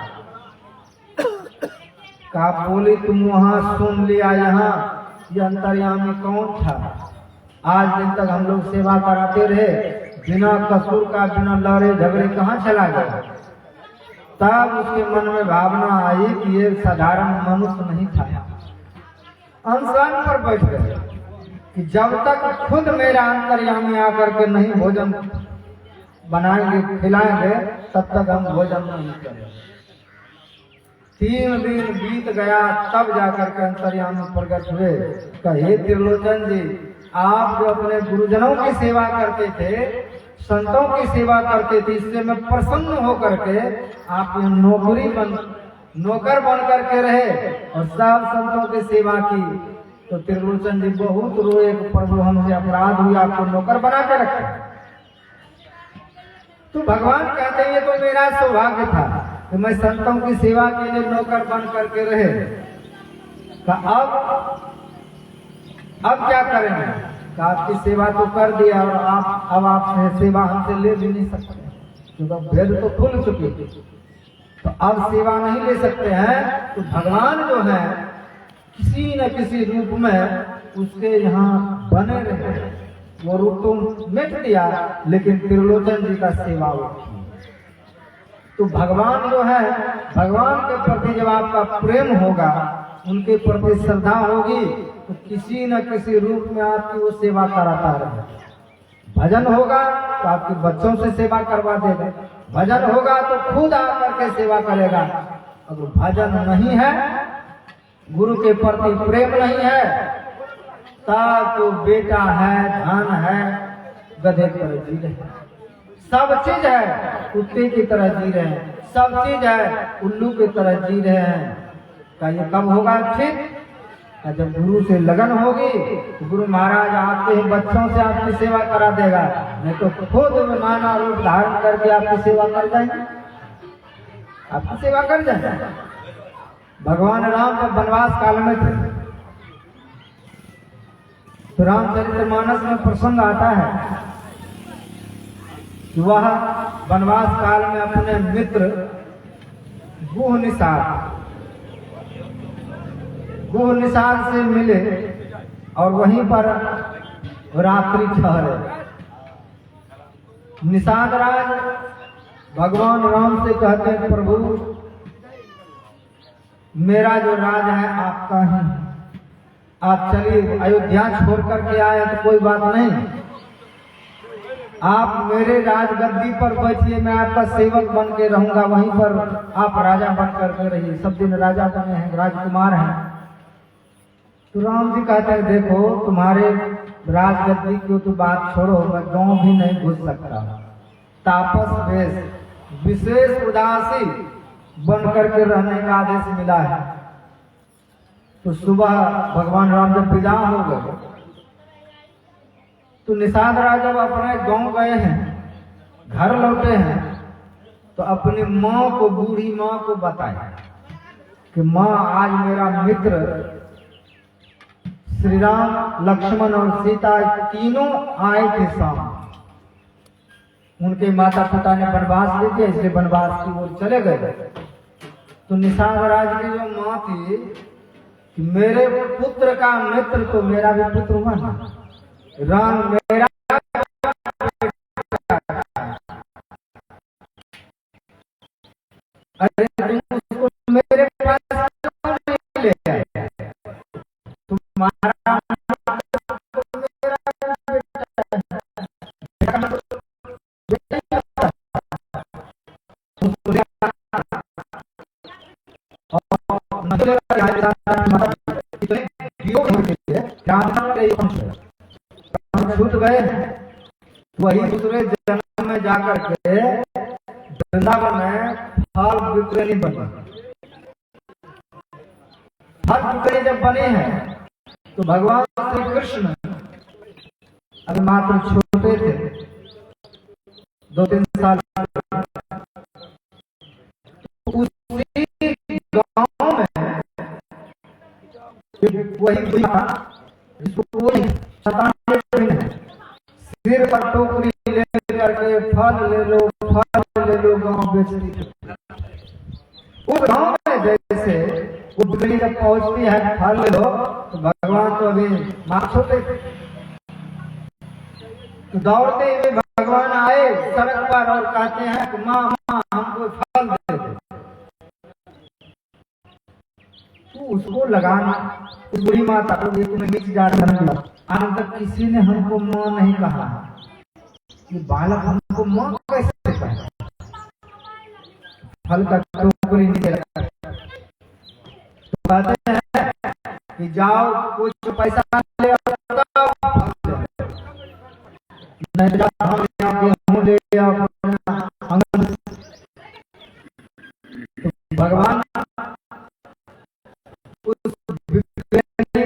कहा बोली तुम वहां सुन लिया, यहाँ ये अंतर्यामी कौन था? आज दिन तक हम लोग सेवा कराते रहे, बिना कसूर का, बिना लड़े झगड़े कहाँ चला गया? तब उसके मन में भावना आई कि ये साधारण मनुष्य नहीं था। अनशन पर बैठ गए कि जब तक खुद मेरा अंतर्यामी आकर के नहीं भोजन बनाएंगे, खिलाएंगे, तब तक हम भोजन नहीं करेंगे। 3 दिन बीत गया, तब जाकर के अंतर्यामी प्रकट हुए। कहे त्रिलोचन जी, आप जो अपने गुरुजनों की सेवा करते थे, संतों की सेवा करते थे, इससे मैं प्रसन्न होकर के आप ये नौकर बन करके रहे और सब संतों की सेवा की। तो त्रिलोचन जी बहुत रोए, प्रभु हमसे अपराध हुआ, आपको नौकर बना के रखे। तो भगवान कहते हैं ये तो मेरा सौभाग्य था कि मैं संतों की सेवा के लिए नौकर बन करके रहे। तो अब क्या करेंगे? तो आपकी सेवा तो कर दिया और आप सेवा हमसे ले भी नहीं सकते, क्योंकि भेद तो खुल चुकी थी। तो अब सेवा नहीं ले सकते हैं। तो भगवान जो है किसी न किसी रूप में उसके यहाँ बने रहे। वो रूप तो मिट दिया, लेकिन त्रिलोचन जी का सेवा हुई। तो भगवान जो है, भगवान के प्रति जब आपका प्रेम होगा, उनके प्रति श्रद्धा होगी, तो किसी न किसी रूप में आपकी वो सेवा कराता रहे। भजन होगा तो आपके बच्चों से सेवा करवा देगा, भजन होगा तो खुद आकर के सेवा करेगा। अगर भजन नहीं है, गुरु के प्रति प्रेम नहीं है, तब तो बेटा है, धन है, गधे की तरह जी रहे, सब चीज है कुत्ते की तरह जी रहे हैं, सब चीज है उल्लू की तरह जी रहे हैं। क्या ये कब होगा ठीक? जब गुरु से लगन होगी तो गुरु महाराज आपके ही बच्चों से आपकी सेवा करा देगा, नहीं तो खुद मानव रूप धारण करके आपकी सेवा कर जाएंगे, आपकी सेवा कर जाएंगे। भगवान राम जब वनवास काल में थे, तो रामचरितमानस में प्रसंग आता है कि वह वनवास काल में अपने मित्र गुह निषाद से मिले और वहीं पर रात्रि ठहरे। निषाद राज भगवान राम से कहते हैं, प्रभु मेरा जो राज है आपका ही, आप चलिए अयोध्या छोड़ करके आए तो कोई बात नहीं, आप मेरे राजगद्दी पर बैठिए, मैं आपका सेवक बन के रहूंगा, वहीं पर आप राजा बन करके रहिए, सब दिन राजा बने हैं, राजकुमार हैं। तो राम जी कहते हैं, देखो तुम्हारे राजगद्दी की तो बात छोड़ो, मैं गांव भी नहीं घुस सकता, तापस वेश विशेष उदासी बन करके रहने का आदेश मिला है। तो सुबह भगवान राम जब विदा हो गए, तो निषाद राज जब अपने गांव गए हैं, घर लौटे हैं, तो अपनी माँ को, बूढ़ी माँ को बताया कि माँ आज मेरा मित्र श्री राम, लक्ष्मण और सीता तीनों आए थे शाम। उनके माता पिता ने वनवास ले दिया, इसलिए वनवास की ओर चले गए। तो निषाद राज की जो माँ थी कि मेरे पुत्र का मित्र तो मेरा भी पुत्र हुआ ना, राम मेरा अरे तुम उसको मेरे पास नहीं ले आए, तुम्हारा छूट गए। वही दूसरे जन्म में जाकर के वृंदावन में फल विक्रयणी बने। फल विक्रयणी जब बने हैं तो भगवान श्री कृष्ण अभी मात्र छोटे थे, 2-3 साल, उसी गांव में वही जिसको सिर पर टोकरी ले करके फल ले लो गाँव बेचती। उस गाँव में जैसे वो बिजली जब पहुंचती है फल ले लो, तो भगवान तो अभी माँ छोटे थे, तो दौड़ते हुए भगवान आए सड़क पर और कहते हैं कि माँ हमको फल दे दो। तो उसको लगाना, उस बुढ़ी माता को तुम्हें नीचे जा रहा, आज तक किसी ने हमको माँ नहीं कहा, ये बालक हमको माँ कैसे कहा। फल का टोकरी नीचे रखा, जाओ कुछ पैसा ले आओ, नहीं तो जाओ ले आओ, गेहूं ले आओ, आंगन। तो भगवान उस गले में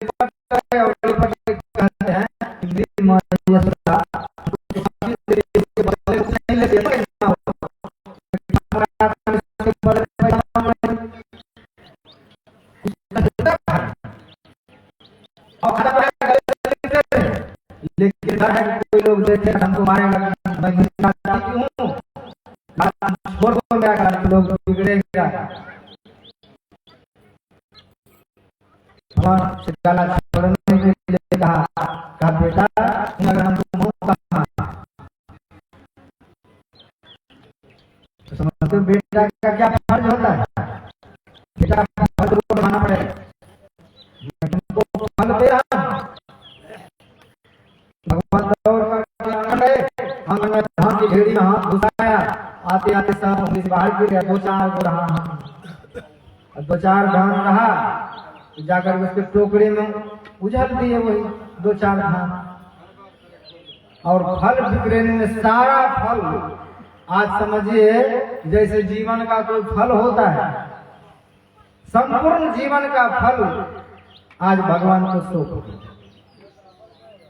लिपटते और लिपट के कहते हैं कि मेरी माँ यशोदा नहीं लेती है, लेकिन डर है कि कोई लोग देखे हमको मारेगा, मैं क्यों हूँ छोड़ दो मेरा, लोग बिगड़ेगा। भगवान छोड़ने के लिए कहा बेटा अगर हम तो समझते बेटा का क्या फर्ज होता है, बेटा फर्ज को मानना पड़ेगा, तुमको फल दे रहा हूं। भगवान दौड़ करके आंगन में धान की ढेरी में हाथ घुसाया, आते आते सब बाहर गिर गया, दो चार को रहा, दो चार धान रहा, जाकर उसके टोकरे में उझल दिए वही दो चार धान। और फल बिक्रेने में सारा फल, आज समझिए जैसे जीवन का कोई फल होता है, संपूर्ण जीवन का फल आज भगवान को सौंप,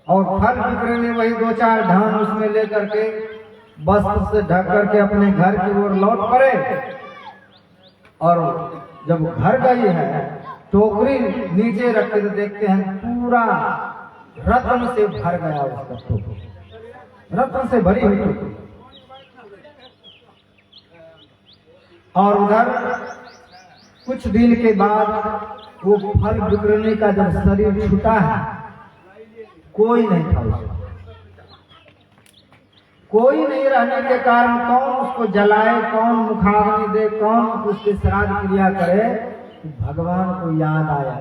और फल बिक्रेने वही दो चार धान उसमें लेकर के वस्त्र से ढक करके अपने घर की ओर लौट पड़े। और जब घर गई है टोकरी नीचे रखे तो देखते हैं पूरा रत्न से भर गया उसका टोकरी, रत्न से भरी हुई टोकरी। और उधर कुछ दिन के बाद वो फल बिक्रेने का जब शरीर छूटा है, कोई नहीं था उसका, कोई नहीं रहने के कारण कौन उसको जलाए, कौन मुखाग्नि दे, कौन उसके श्राद्ध क्रिया करे। भगवान को याद आया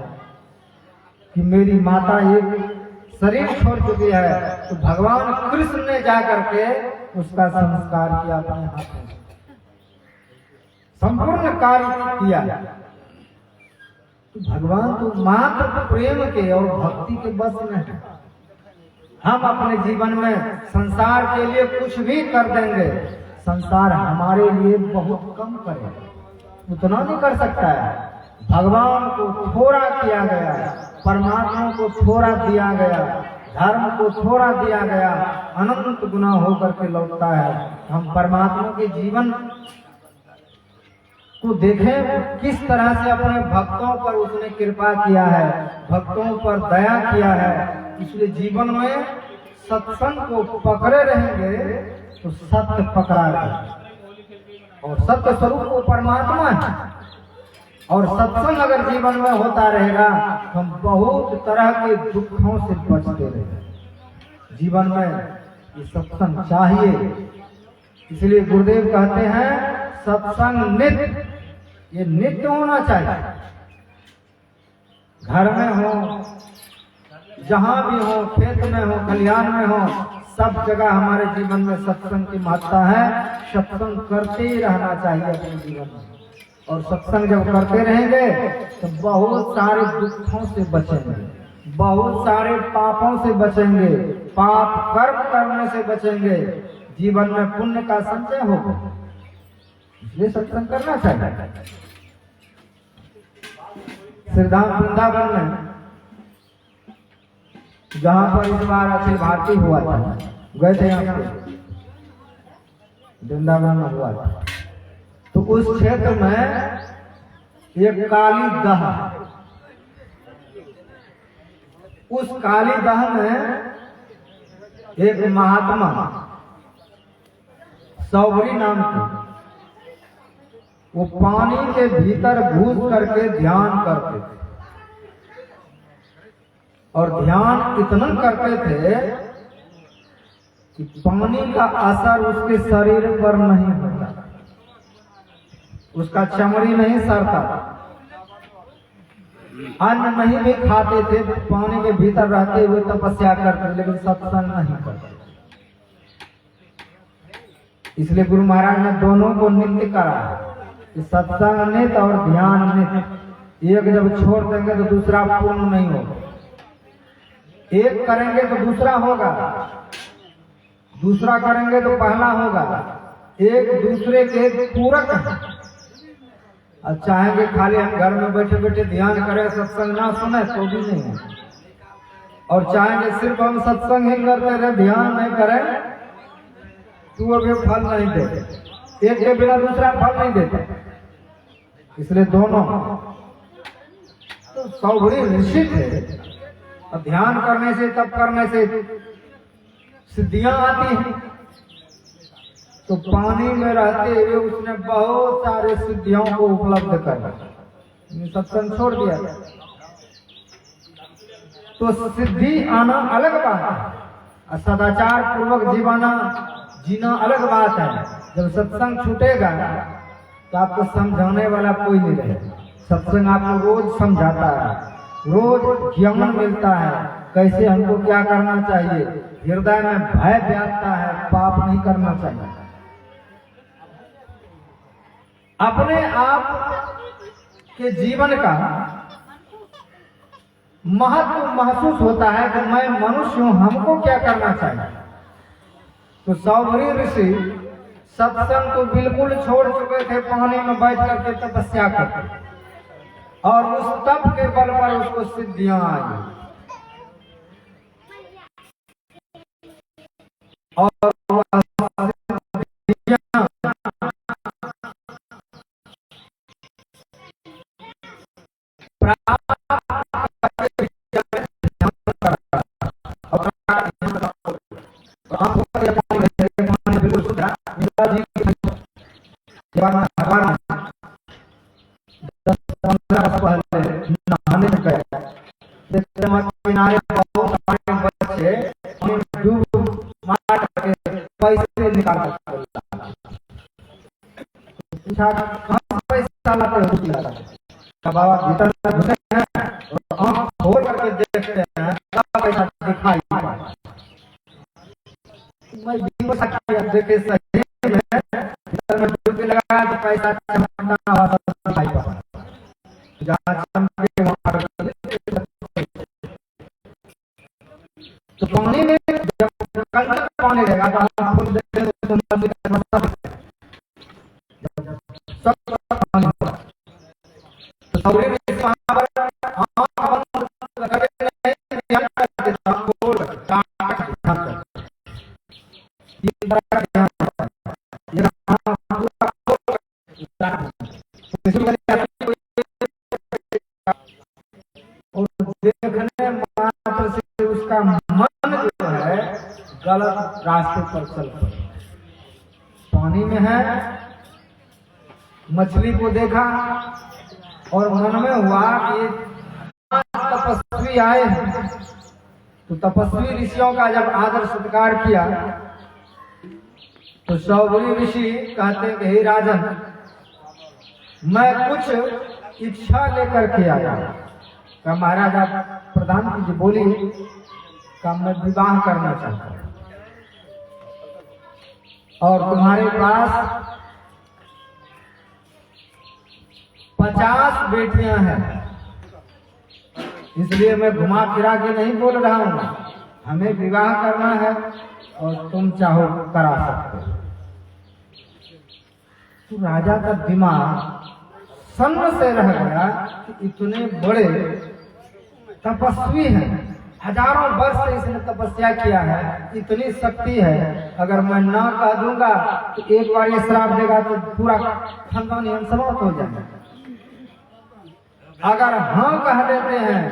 कि मेरी माता एक शरीर छोड़ चुकी है, तो भगवान कृष्ण ने जाकर के उसका संस्कार किया, अपने हाथ में संपूर्ण कार्य किया। तो भगवान तो मात्र प्रेम के और भक्ति के बस में है। हम अपने जीवन में संसार के लिए कुछ भी कर देंगे, संसार हमारे लिए बहुत कम करेगा, उतना नहीं कर सकता है। भगवान को थोड़ा किया गया, परमात्मा को थोड़ा दिया गया, धर्म को थोड़ा दिया गया, अनंत गुना होकर के लौटता है। हम परमात्मा के जीवन को देखें किस तरह से अपने भक्तों पर उसने कृपा किया है, भक्तों पर दया किया है। इसलिए जीवन में सत्संग को पकड़े रहेंगे तो सत्य पकड़ा रहेगा, और सत्य स्वरूप वो परमात्मा है। और सत्संग अगर जीवन में होता रहेगा तो हम बहुत तरह के दुखों से बचते रहेंगे। जीवन में ये सत्संग चाहिए, इसलिए गुरुदेव कहते हैं सत्संग नित्य, ये नित्य होना चाहिए। घर में हो, जहां भी हो, खेत में हो, खलिहान में हो, सब जगह हमारे जीवन में सत्संग की महत्ता है। सत्संग करते ही रहना चाहिए अपने जीवन में, और सत्संग जब करते रहेंगे तो बहुत सारे दुखों से बचेंगे, बहुत सारे पापों से बचेंगे, पाप कर्म करने से बचेंगे, जीवन में पुण्य का संचय होगा। इसलिए सत्संग करना चाहिए। श्रीधाम वृंदावन में जहां पर इस बार अखिल भारतीय हुआ था, गए थे यहाँ पे वृंदावन में हुआ था, तो उस क्षेत्र में एक काली दह, उस काली दह में एक महात्मा सौबरी नाम के, वो पानी के भीतर घुस करके ध्यान करते थे, और ध्यान इतना करते थे कि पानी का असर उसके शरीर पर नहीं होता, उसका चमड़ी नहीं सड़ता, अन्न नहीं भी खाते थे, पानी के भीतर रहते हुए तपस्या करते, लेकिन सत्संग नहीं करते। इसलिए गुरु महाराज ने दोनों को नित्य करा, सत्संग नित्य और ध्यान नित्य। एक जब छोड़ देंगे तो दूसरा पूर्ण नहीं होगा, एक करेंगे तो दूसरा होगा, दूसरा करेंगे तो पहला होगा, एक दूसरे के पूरक है। अब चाहेंगे खाली हम घर में बैठे बैठे ध्यान करें, सत्संग ना सुने तो भी नहीं है, और चाहेंगे सिर्फ हम सत्संग ही करते रहे, ध्यान नहीं करें तो वो भी फल नहीं देते, एक के बिना दूसरा फल नहीं देता। इसलिए दोनों तो सौभरी ऋषि थे, और ध्यान करने से तप करने से सिद्धियां आती हैं। तो पानी में रहते हुए उसने बहुत सारे सिद्धियों को उपलब्ध कर सत्संग छोड़ दिया। तो सिद्धि आना अलग बात है, और सदाचार पूर्वक जीना अलग बात है। जब सत्संग छूटेगा तो आपको समझाने वाला कोई नहीं रहेगा। सत्संग आपको रोज समझाता है, रोज ज्ञान मिलता है, कैसे हमको क्या करना चाहिए। हृदय में भय व्याप्ता है, पाप नहीं करना चाहिए। अपने आप के जीवन का महत्व महसूस होता है कि मैं मनुष्य हूं, हमको क्या करना चाहिए। तो सौभरी ऋषि सत्संग तो बिल्कुल छोड़ चुके थे, पानी में बैठ करके तपस्या करते, और उस तप के बल पर उसको सिद्धियां आई। और नहाने गए, किनारे बहुत सारे बच्चे डूब मार करके पैसे निकाल पैसा लाते बाबा भीतर घुसे हैं और आंख खोल करके देखते हैं, पैसा दिखाई मैं देखे सही में डूब लगा तो पैसा दिखाई पड़ा। तो पानी में जब पानी रहेगा तो देखने मात्र से उसका मन जो है गलत रास्ते पर चल पड़े। पानी में है, मछली को देखा और मन में हुआ कि तपस्वी आए हैं, तो तपस्वी ऋषियों का जब आदर सत्कार किया तो सौभरी ऋषि कहते हैं कि हे राजन, मैं कुछ इच्छा लेकर के आया। का महाराज आप प्रधान जी बोली का मैं विवाह करना चाहता हूं, और तुम्हारे पास 50 बेटियां हैं, इसलिए मैं घुमा फिरा के नहीं बोल रहा हूं, हमें विवाह करना है और तुम चाहो करा सकते हो। तो राजा का दिमाग सन्न से रह गया कि इतने बड़े तपस्वी हैं, हजारों वर्ष से इसने तपस्या किया है, इतनी शक्ति है, अगर मैं ना कह दूंगा तो एक बार ये श्राप देगा तो पूरा खानदान हम समाप्त हो जाएगा। अगर हाँ कह देते हैं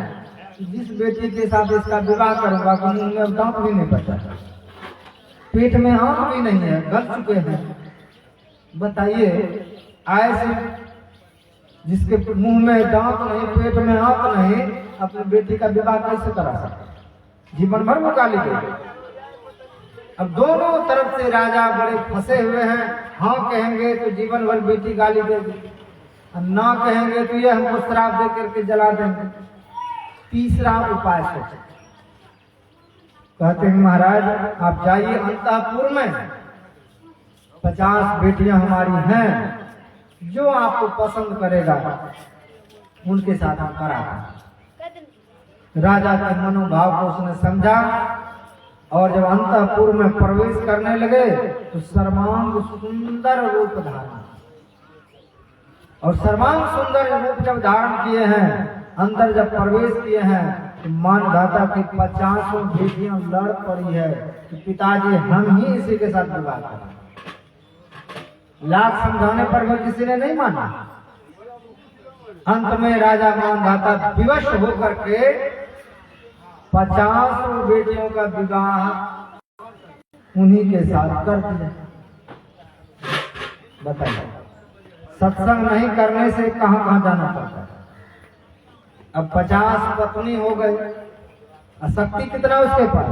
जिस बेटी के साथ इसका विवाह करूंगा तो मुंह में दांत भी नहीं बचा, पेट में आंख भी नहीं है, गल चुके हैं। बताइए ऐसे जिसके मुंह में दांत नहीं, पेट में आंख नहीं, अपनी बेटी का विवाह कैसे करा सकते? जीवन भर वो गाली देगी। अब दोनों तरफ से राजा बड़े फंसे हुए हैं, हाँ कहेंगे तो जीवन भर बेटी गाली देगी, ना कहेंगे तो ये हमको श्राप दे करके जला देंगे। तीसरा उपाय सोचे, कहते हैं महाराज आप जाइए अंतःपुर में, 50 बेटियां हमारी हैं, जो आपको पसंद करेगा उनके साथ हम करा था। राजा के मनोभाव को उसने समझा और जब अंतःपुर में प्रवेश करने लगे तो सर्वांग सुंदर रूप धारण, और सर्वांग सुंदर रूप जब धारण किए हैं, अंदर जब प्रवेश किए हैं तो मानधाता की 50 बेटियां लड़ पड़ी है कि पिताजी हम ही इसी के साथ विवाह करें। लाख समझाने पर भी किसी ने नहीं माना। अंत में राजा मानधाता विवश होकर के 50 बेटियों का विवाह उन्हीं के साथ कर दिया। बताइए, सत्संग नहीं करने से कहां कहां जाना पड़ता है। अब 50 पत्नी हो गई, शक्ति कितना उसके पास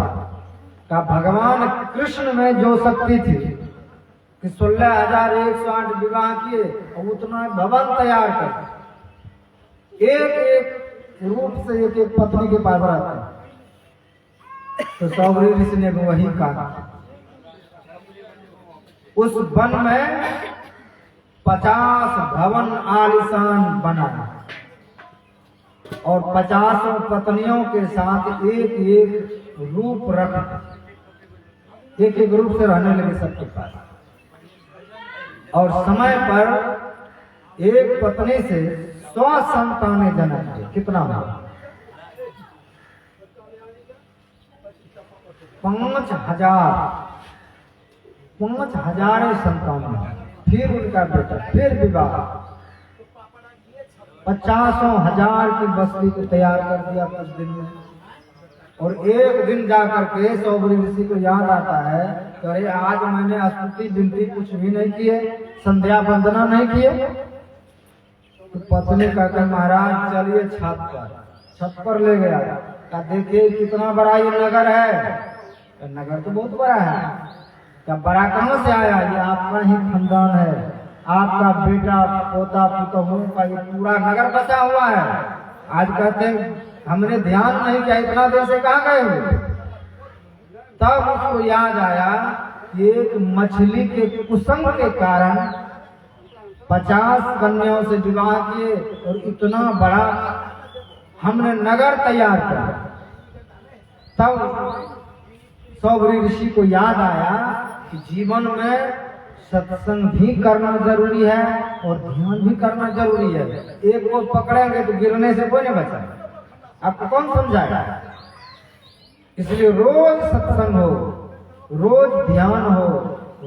का। भगवान कृष्ण में जो शक्ति थी कि 16,108 विवाह किए और उतना भवन तैयार कर, एक एक रूप से एक एक पत्नी के पास रहता है। तो सौरी ऋषि ने भी वही कहा। उस वन में 50 भवन आलिशान बनाया और 50 पत्नियों के साथ एक एक रूप रख, एक एक रूप से रहने लगे सबके पास। और समय पर एक पत्नी से 100 संतानें जन्म दी। कितना हुआ? 5,000 संतान। फिर उनका बेटा, फिर विवाह, 50,000 की बस्ती को तैयार कर दिया कुछ दिन में। और एक दिन जाकर के सौबरी ऋषि को याद आता है कि अरे आज मैंने स्तुति विनती कुछ भी नहीं किए, संध्या वंदना नहीं किए। तो पत्नी कहकर महाराज चलिए छत पर ले गया। क्या देखिए कितना बड़ा ये नगर है। नगर तो बहुत बड़ा है। क्या बड़ा कहाँ से आया? ये आपका ही खानदान है, आपका बेटा पोता पुतोहू का ये पूरा नगर बसा हुआ है। आज कहते हैं हमने ध्यान नहीं किया, इतना देर से कहाँ गए हुए। तब उसको याद आया कि एक मछली के कुसंग के कारण 50 कन्याओं से विवाह किए और इतना बड़ा हमने नगर तैयार किया। तब सौबरी ऋषि को याद आया कि जीवन में सत्संग भी करना जरूरी है और ध्यान भी करना जरूरी है। एक को पकड़ेंगे तो गिरने से कोई नहीं बचा। आपको कौन समझाएगा? इसलिए रोज सत्संग हो, रोज ध्यान हो,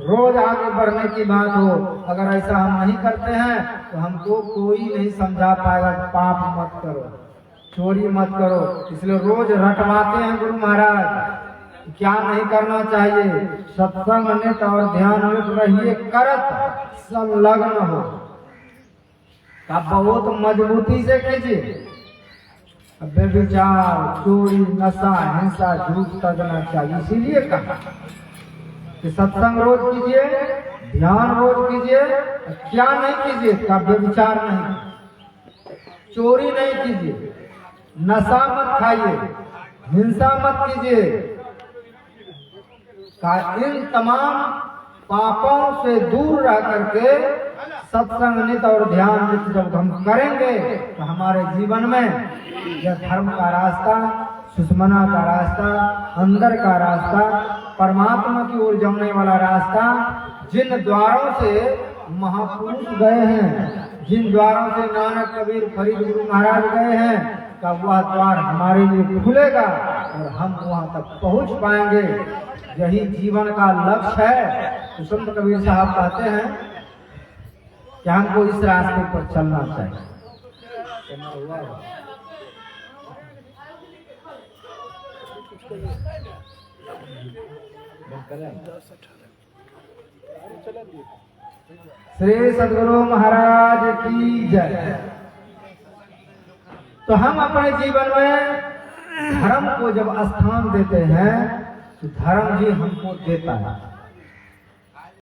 रोज आगे बढ़ने की बात हो। अगर ऐसा हम नहीं करते हैं तो हमको कोई नहीं समझा पाएगा। पाप मत करो, चोरी मत करो। इसलिए रोज रटवाते हैं गुरु महाराज क्या नहीं करना चाहिए। सत्संग नित और ध्यान नित रहिए करत संलग्न हो। आप बहुत मजबूती से कीजिए। व्यभिचार, चोरी, नशा, हिंसा, झूठ तजना चाहिए। इसीलिए कहा कि सत्संग रोज कीजिए, ध्यान रोज कीजिए। क्या नहीं कीजिए? का व्यभिचार नहीं, चोरी नहीं कीजिए, नशा मत खाइए, हिंसा मत कीजिए। इन तमाम पापों से दूर रह करके सत्संग नित और ध्यान नित जब हम करेंगे तो हमारे जीवन में यह धर्म का रास्ता, सुषमना का रास्ता, अंदर का रास्ता, परमात्मा की ओर जाने वाला रास्ता, जिन द्वारों से महापुरुष गए हैं, जिन द्वारों से नानक कबीर फरीद गुरु महाराज गए हैं, का वह द्वार हमारे लिए खुलेगा और हम वहां तक पहुंच पाएंगे। यही जीवन का लक्ष्य है। तो संत कबीर साहब कहते हैं कि हमको इस रास्ते पर चलना चाहिए। श्री सद्गुरु महाराज की जय। तो हम अपने जीवन में धर्म को जब स्थान देते हैं तो धर्म ही हमको देता है।